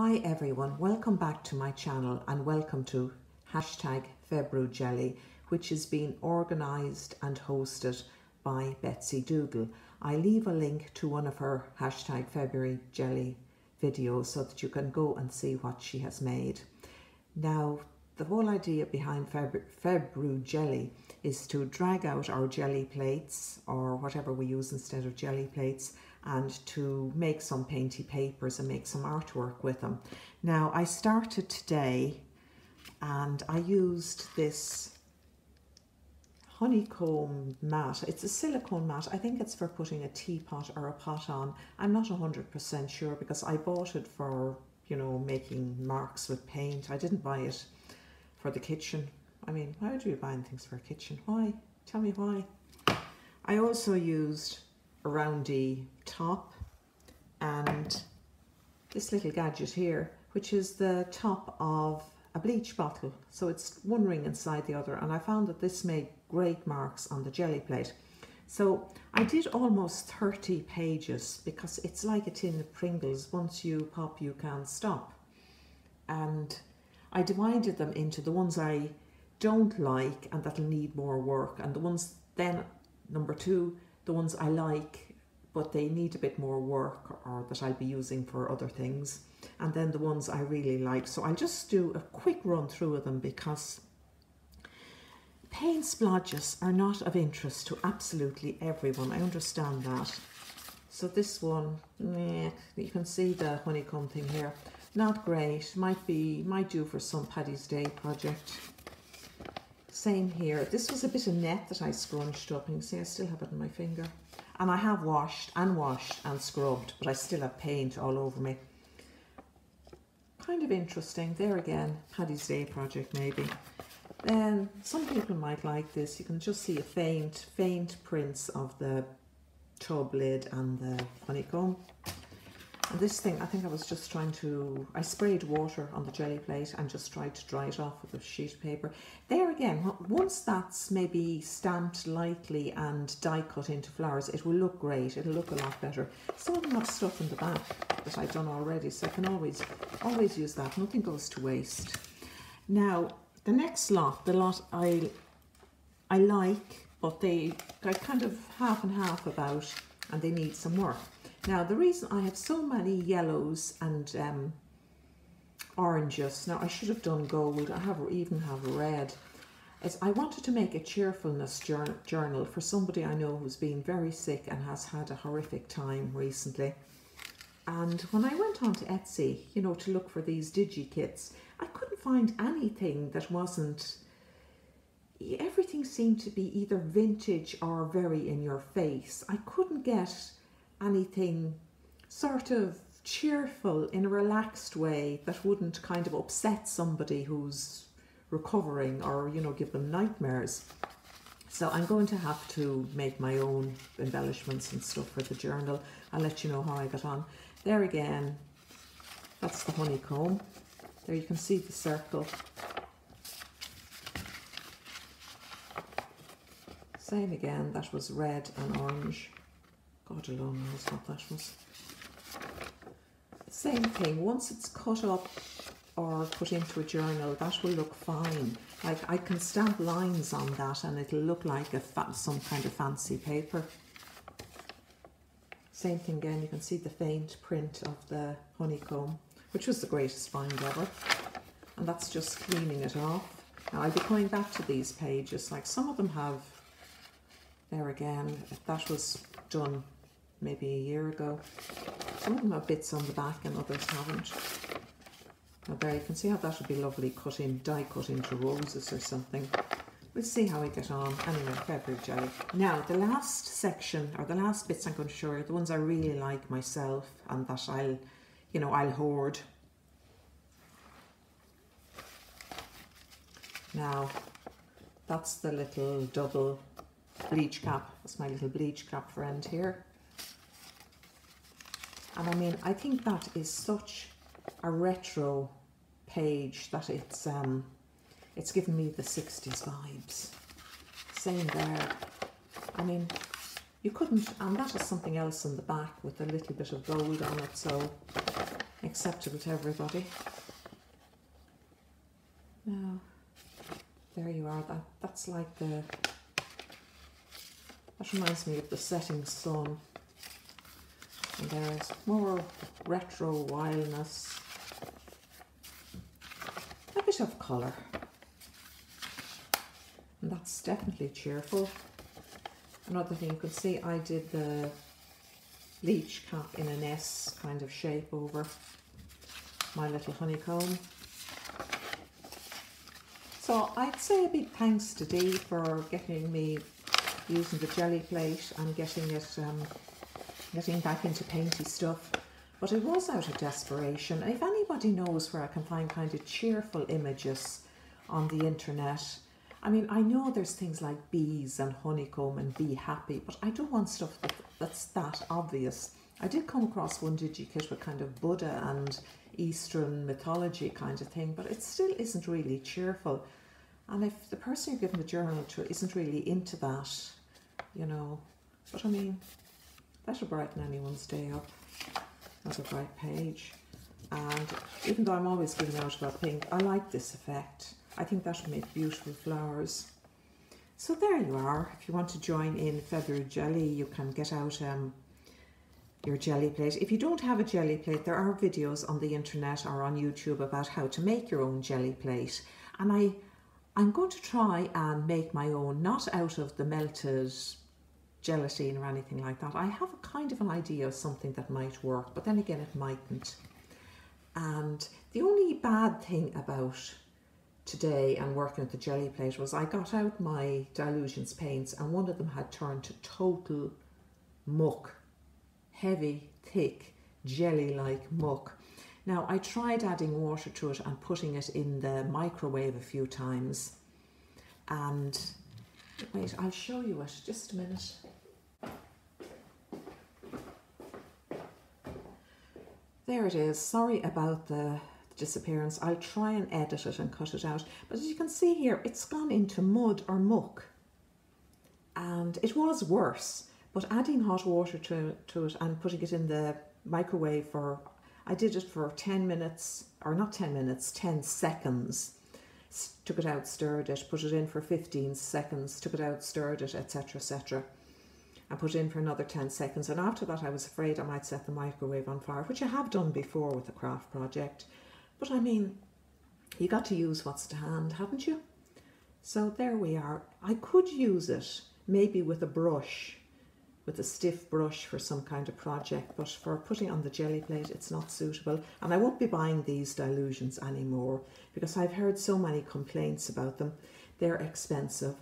Hi everyone, welcome back to my channel and welcome to #FebruGelli, which is being organised and hosted by Betsy Dougal. I leave a link to one of her #FebruGelli videos so that you can go and see what she has made. Now, the whole idea behind FebruGelli is to drag out our jelly plates or whatever we use instead of jelly plates and to make some painty papers and make some artwork with them. Now, I started today and I used this honeycomb mat. It's a silicone mat. I think it's for putting a teapot or a pot on. I'm not 100% sure because I bought it for, you know, making marks with paint. I didn't buy it for the kitchen. I mean, why would you be buying things for a kitchen? Why? Tell me why. I also used a roundy top and this little gadget here, which is the top of a bleach bottle. So it's one ring inside the other, and I found that this made great marks on the jelly plate. So I did almost 30 pages because it's like a tin of Pringles. Once you pop, you can't stop. And I divided them into the ones I don't like and that'll need more work, and the ones then, number two, the ones I like but they need a bit more work or that I'll be using for other things, and then the ones I really like. So I'll just do a quick run through of them because paint splodges are not of interest to absolutely everyone. I understand that. So this one, you can see the honeycomb thing here. Not great, might do for some Paddy's Day project. Same here. This was a bit of net that I scrunched up, and you can see I still have it on my finger. And I have washed and scrubbed, but I still have paint all over me. Kind of interesting. There again, Paddy's Day project maybe. Then some people might like this. You can just see a faint prints of the tub lid and the honeycomb. And this thing, I think I was just I sprayed water on the jelly plate and just tried to dry it off with a sheet of paper. There again, once that's maybe stamped lightly and die cut into flowers, it will look great. It'll look a lot better. Some of them have stuff in the back that I've done already, so I can always use that. Nothing goes to waste. Now, the next lot, the lot I like, but they're kind of half and half about, and they need some work. Now, the reason I have so many yellows and oranges, now I should have done gold, I even have red, is I wanted to make a cheerfulness journal for somebody I know who's been very sick and has had a horrific time recently. And when I went on to Etsy, you know, to look for these digi-kits, I couldn't find anything that wasn't, everything seemed to be either vintage or very in your face. I couldn't get anything sort of cheerful in a relaxed way that wouldn't kind of upset somebody who's recovering or, you know, give them nightmares. So I'm going to have to make my own embellishments and stuff for the journal. I'll let you know how I got on. There again, that's the honeycomb. There you can see the circle. Same again, that was red and orange. God alone knows what that was. Same thing, once it's cut up or put into a journal, that will look fine. Like, I can stamp lines on that and it'll look like some kind of fancy paper. Same thing again, you can see the faint print of the honeycomb, which was the greatest find ever. And that's just cleaning it off. Now, I'll be going back to these pages, like some of them have, there again, that was done maybe a year ago. Some of them have bits on the back and others haven't. Now there you can see how that would be lovely die cut into roses or something. We'll see how we get on. Anyway, FebruGelli. Now the last section, or the last bits I'm going to show you, the ones I really like myself and that I'll hoard. Now that's the little double bleach cap. That's my little bleach cap friend here. And I mean, I think that is such a retro page that it's given me the 60s vibes. Same there. I mean, you couldn't, and that is something else in the back with a little bit of gold on it. So acceptable to everybody. Now, there you are. That's like that reminds me of the setting sun. And there's more retro wildness, a bit of colour, and that's definitely cheerful. Another thing you can see, I did the bleach cap in an S kind of shape over my little honeycomb. So I'd say a big thanks to Dee for getting me using the Gelli plate and getting back into painty stuff. But it was out of desperation. If anybody knows where I can find kind of cheerful images on the internet, I mean, I know there's things like bees and honeycomb and be happy, but I don't want stuff that's that obvious. I did come across one digikit with kind of Buddha and Eastern mythology kind of thing, but it still isn't really cheerful. And if the person you're giving the journal to isn't really into that, you know, but I mean, that'll brighten anyone's day up. That's a bright page. And even though I'm always giving out about pink, I like this effect. I think that would make beautiful flowers. So there you are. If you want to join in Feathered Gelli, you can get out your Gelli plate. If you don't have a Gelli plate, there are videos on the internet or on YouTube about how to make your own Gelli plate. And I'm going to try and make my own, not out of the melted gelatine or anything like that. I have a kind of an idea of something that might work, but then again it mightn't. And the only bad thing about today and working with the Gelli plate was I got out my Dilutions paints and one of them had turned to total muck, heavy, thick, jelly-like muck. Now I tried adding water to it and putting it in the microwave a few times, and wait, I'll show you it, just a minute. There it is. Sorry about the disappearance. I'll try and edit it and cut it out. But as you can see here, it's gone into mud or muck. And it was worse. But adding hot water to it and putting it in the microwave for, I did it for 10 minutes, or not 10 minutes, 10 seconds. Took it out, stirred it, put it in for 15 seconds, took it out, stirred it, etc., etc. And put it in for another 10 seconds. And after that, I was afraid I might set the microwave on fire, which I have done before with a craft project. But I mean, you got to use what's to hand, haven't you? So there we are. I could use it maybe with a brush, with a stiff brush for some kind of project, but for putting on the Gelli plate, it's not suitable. And I won't be buying these Dilutions anymore because I've heard so many complaints about them. They're expensive.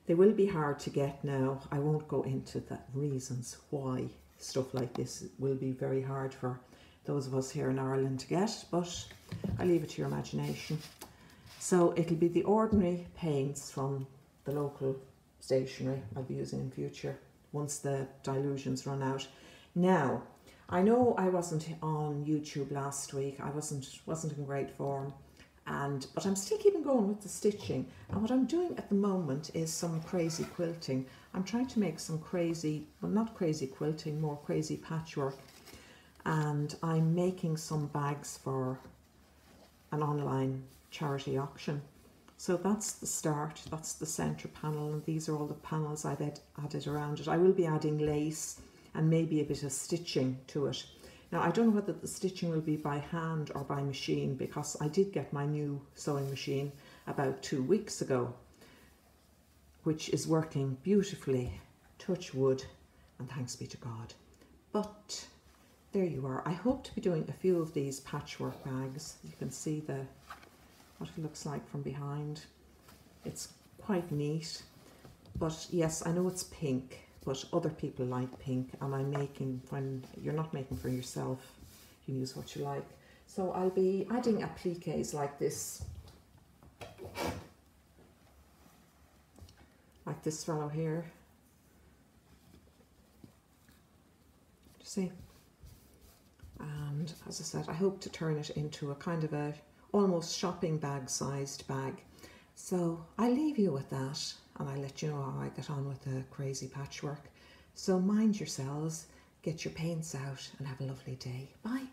They will be hard to get now. I won't go into the reasons why stuff like this will be very hard for those of us here in Ireland to get, but I leave it to your imagination. So it'll be the ordinary paints from the local stationery I'll be using in future once the Dilutions run out. Now, I know I wasn't on YouTube last week. I wasn't in great form. But I'm still keeping going with the stitching, and what I'm doing at the moment is some crazy quilting. I'm trying to make some crazy, well, not crazy quilting, more crazy patchwork, and I'm making some bags for an online charity auction. So that's the start, that's the centre panel, and these are all the panels I've added around it. I will be adding lace and maybe a bit of stitching to it. Now, I don't know whether the stitching will be by hand or by machine, because I did get my new sewing machine about 2 weeks ago, which is working beautifully, touch wood, and thanks be to God. But there you are. I hope to be doing a few of these patchwork bags. You can see what it looks like from behind. It's quite neat, but yes, I know it's pink, but other people like pink, and I'm making, when you're not making for yourself, you can use what you like. So I'll be adding appliques like this fellow here. See? And as I said, I hope to turn it into a kind of a almost shopping bag sized bag. So I leave you with that, and I'll let you know how I get on with the crazy patchwork. So mind yourselves, get your paints out, and have a lovely day. Bye.